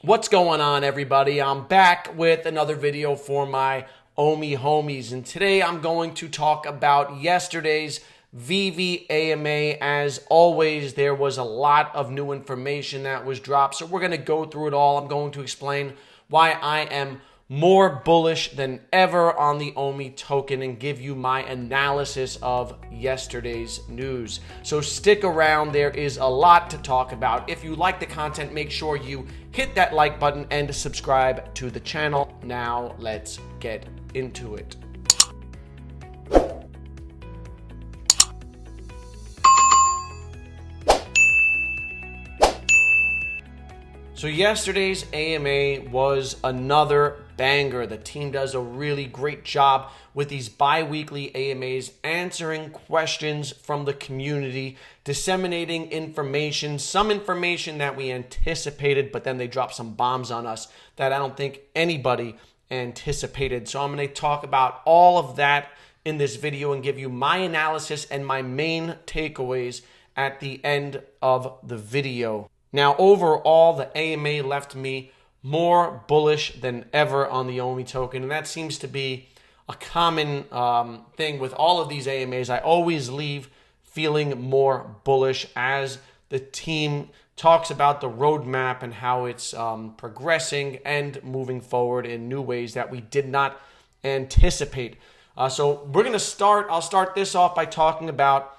What's going on, everybody? I'm back with another video for my Omi homies, and today I'm going to talk about yesterday's VEVE AMA. As always, there was a lot of new information that was dropped, so we're going to go through it all. I'm going to explain why I am more bullish than ever on the Omi token and give you my analysis of yesterday's news. So stick around, there is a lot to talk about. If you like the content, make sure you hit that like button and subscribe to the channel. Now let's get into it. So yesterday's AMA was another banger. The team does a really great job with these bi-weekly AMAs, answering questions from the community, disseminating information, some information that we anticipated, but then they dropped some bombs on us that I don't think anybody anticipated. So I'm going to talk about all of that in this video and give you my analysis and my main takeaways at the end of the video. Now, overall, the AMA left me more bullish than ever on the Omi token, and that seems to be a common thing with all of these AMAs. I always leave feeling more bullish as the team talks about the roadmap and how it's progressing and moving forward in new ways that we did not anticipate. So we're going to I'll start this off by talking about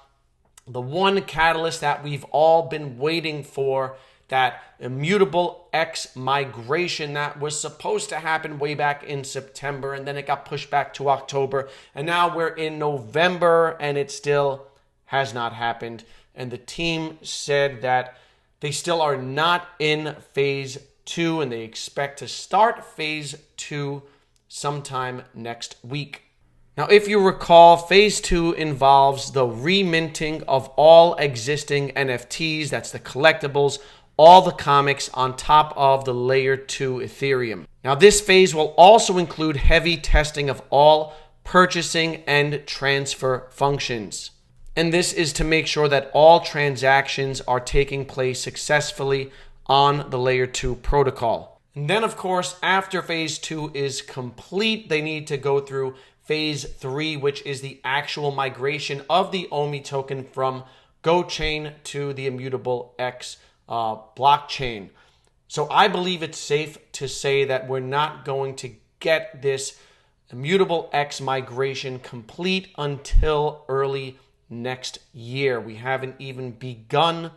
the one catalyst that we've all been waiting for, that immutable X migration that was supposed to happen way back in September, and then it got pushed back to October, and now we're in November and it still has not happened. And the team said that they still are not in phase 2 and they expect to start phase 2 sometime next week. Now, if you recall, phase 2 involves the reminting of all existing NFTs, that's the collectibles, all the comics on top of the layer 2 Ethereum. Now, this phase will also include heavy testing of all purchasing and transfer functions. And this is to make sure that all transactions are taking place successfully on the layer 2 protocol. And then, of course, after phase 2 is complete, they need to go through phase 3, which is the actual migration of the Omi token from GoChain to the immutable X blockchain. So I believe it's safe to say that we're not going to get this immutable X migration complete until early next year. We haven't even begun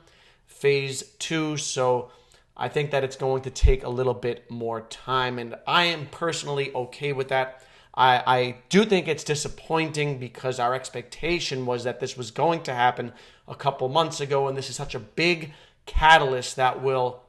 phase 2, so I think that it's going to take a little bit more time, and I am personally okay with that. I do think it's disappointing because our expectation was that this was going to happen a couple months ago, and this is such a big catalyst that will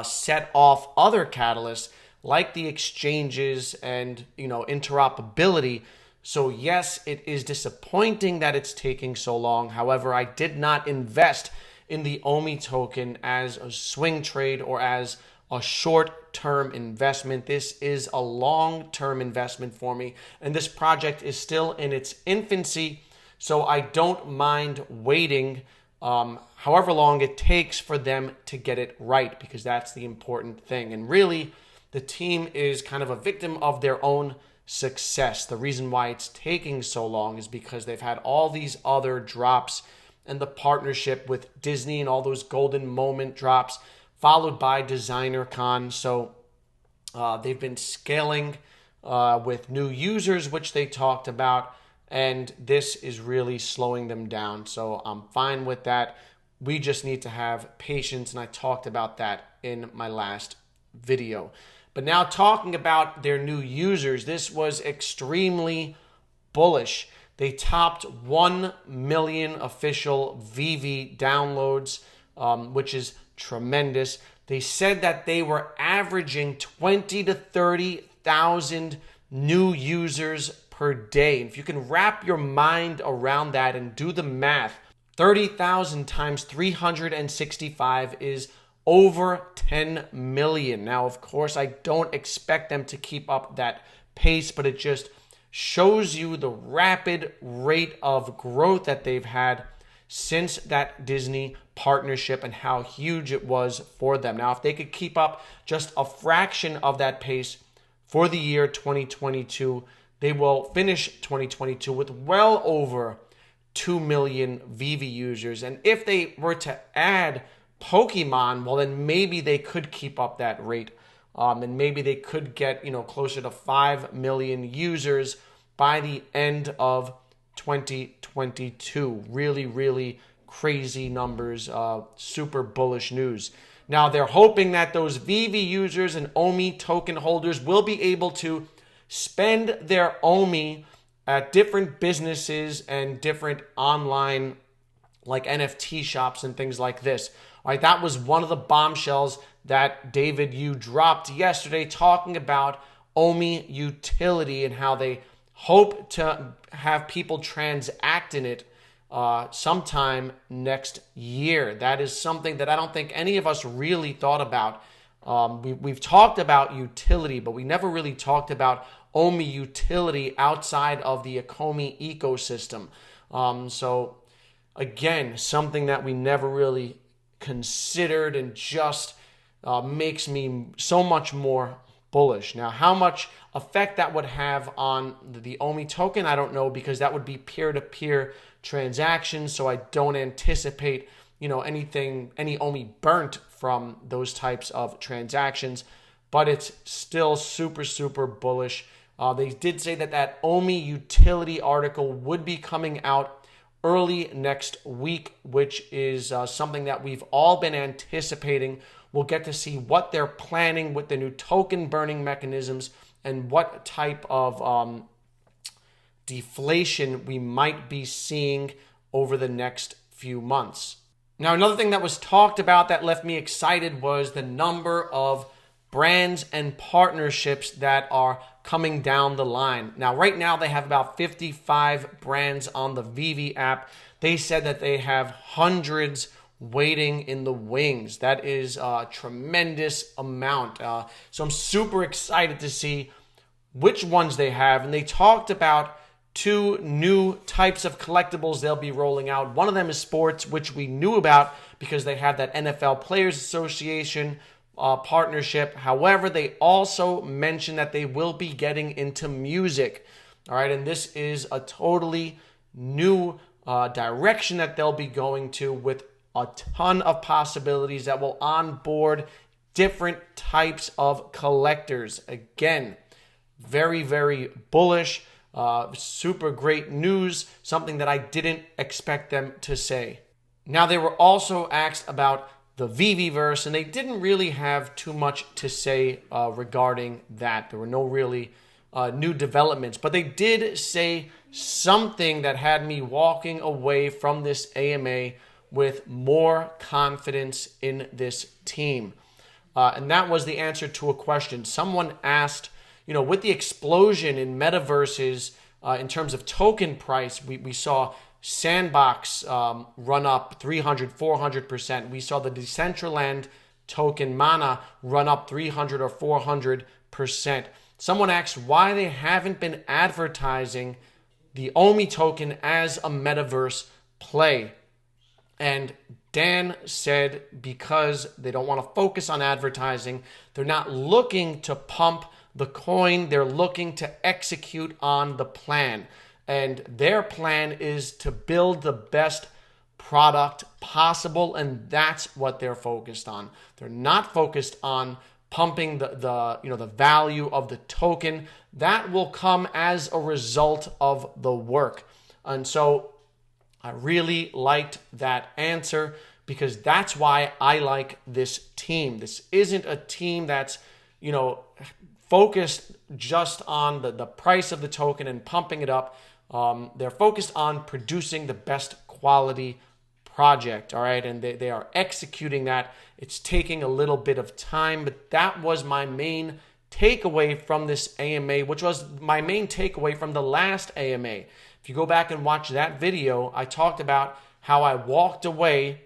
set off other catalysts like the exchanges and interoperability. So yes, it is disappointing that it's taking so long. However, I did not invest in the Omi token as a swing trade or as a short-term investment. This is a long-term investment for me, and this project is still in its infancy, so I don't mind waiting however long it takes for them to get it right, because that's the important thing. And really, the team is kind of a victim of their own success. The reason why it's taking so long is because they've had all these other drops and the partnership with Disney and all those golden moment drops, followed by DesignerCon. So they've been scaling with new users, which they talked about, and this is really slowing them down. So I'm fine with that. We just need to have patience, and I talked about that in my last video. But now, talking about their new users, this was extremely bullish. They topped 1 million official VEVE downloads, which is tremendous. They said that they were averaging 20 to 30,000 new users per day. If you can wrap your mind around that and do the math, 30,000 times 365 is over 10 million. Now, of course, I don't expect them to keep up that pace, but it just shows you the rapid rate of growth that they've had since that Disney partnership and how huge it was for them. Now, if they could keep up just a fraction of that pace for the year 2022, they will finish 2022 with well over 2 million VEVE users. And if they were to add Pokemon, well, then maybe they could keep up that rate. And maybe they could get, closer to 5 million users by the end of 2022. Really, really crazy numbers. Super bullish news. Now, they're hoping that those VEVE users and OMI token holders will be able to spend their OMI at different businesses and different online like NFT shops and things like this. All right, that was one of the bombshells that David Yu dropped yesterday, talking about OMI utility and how they hope to have people transact in it sometime next year. That is something that I don't think any of us really thought about. We've talked about utility, but we never really talked about OMI utility outside of the Akomi ecosystem. So again, something that we never really considered, and just makes me so much more bullish. Now, how much effect that would have on the OMI token, I don't know, because that would be peer-to-peer transactions. So I don't anticipate, any OMI burnt from those types of transactions. But it's still super, super bullish. They did say that OMI utility article would be coming out early next week, which is something that we've all been anticipating. We'll get to see what they're planning with the new token burning mechanisms and what type of deflation we might be seeing over the next few months. Now, another thing that was talked about that left me excited was the number of brands and partnerships that are coming down the line. Now, right now, they have about 55 brands on the VEVE app. They said that they have hundreds waiting in the wings. That is a tremendous amount. So I'm super excited to see which ones they have. And they talked about 2 new types of collectibles they'll be rolling out. One of them is sports, which we knew about because they have that NFL Players Association partnership. However, they also mentioned that they will be getting into music. All right, and this is a totally new direction that they'll be going to, with a ton of possibilities that will onboard different types of collectors. Again, very, very bullish. Super great news, something that I didn't expect them to say. Now, they were also asked about the VeVeverse, and they didn't really have too much to say regarding that. There were no really new developments, but they did say something that had me walking away from this AMA with more confidence in this team. And that was the answer to a question. Someone asked, with the explosion in metaverses in terms of token price, we saw Sandbox run up 300, 400%. We saw the Decentraland token Mana run up 300 or 400%. Someone asked why they haven't been advertising the OMI token as a metaverse play. And Dan said because they don't want to focus on advertising, they're not looking to pump the coin, they're looking to execute on the plan. And their plan is to build the best product possible, and that's what they're focused on. They're not focused on pumping the value of the token. That will come as a result of the work. And so I really liked that answer, because that's why I like this team. This isn't a team that's, focused just on the price of the token and pumping it up. They're focused on producing the best quality project, all right? And they are executing that. It's taking a little bit of time, but that was my main takeaway from this AMA, which was my main takeaway from the last AMA. If you go back and watch that video, I talked about how I walked away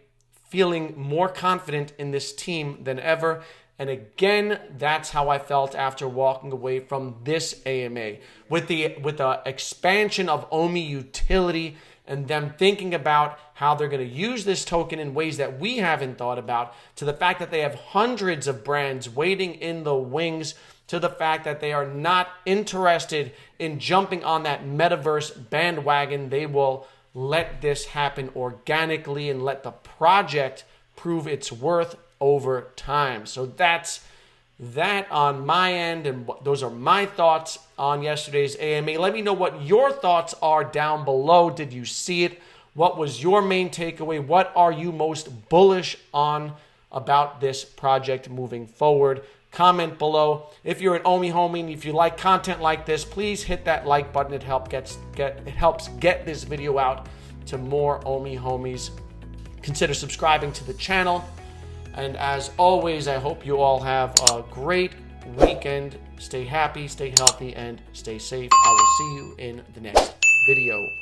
feeling more confident in this team than ever. And again, that's how I felt after walking away from this AMA. With the expansion of OMI utility and them thinking about how they're going to use this token in ways that we haven't thought about, to the fact that they have hundreds of brands waiting in the wings, to the fact that they are not interested in jumping on that metaverse bandwagon. They will let this happen organically and let the project prove its worth over time. So that's that on my end, and those are my thoughts on yesterday's AMA. Let me know what your thoughts are down below. Did you see it? What was your main takeaway? What are you most bullish on about this project moving forward? Comment below. If you're an Omi homie and if you like content like this, please hit that like button. It helps get this video out to more Omi homies. Consider subscribing to the channel. And as always, I hope you all have a great weekend. Stay happy, stay healthy, and stay safe. I will see you in the next video.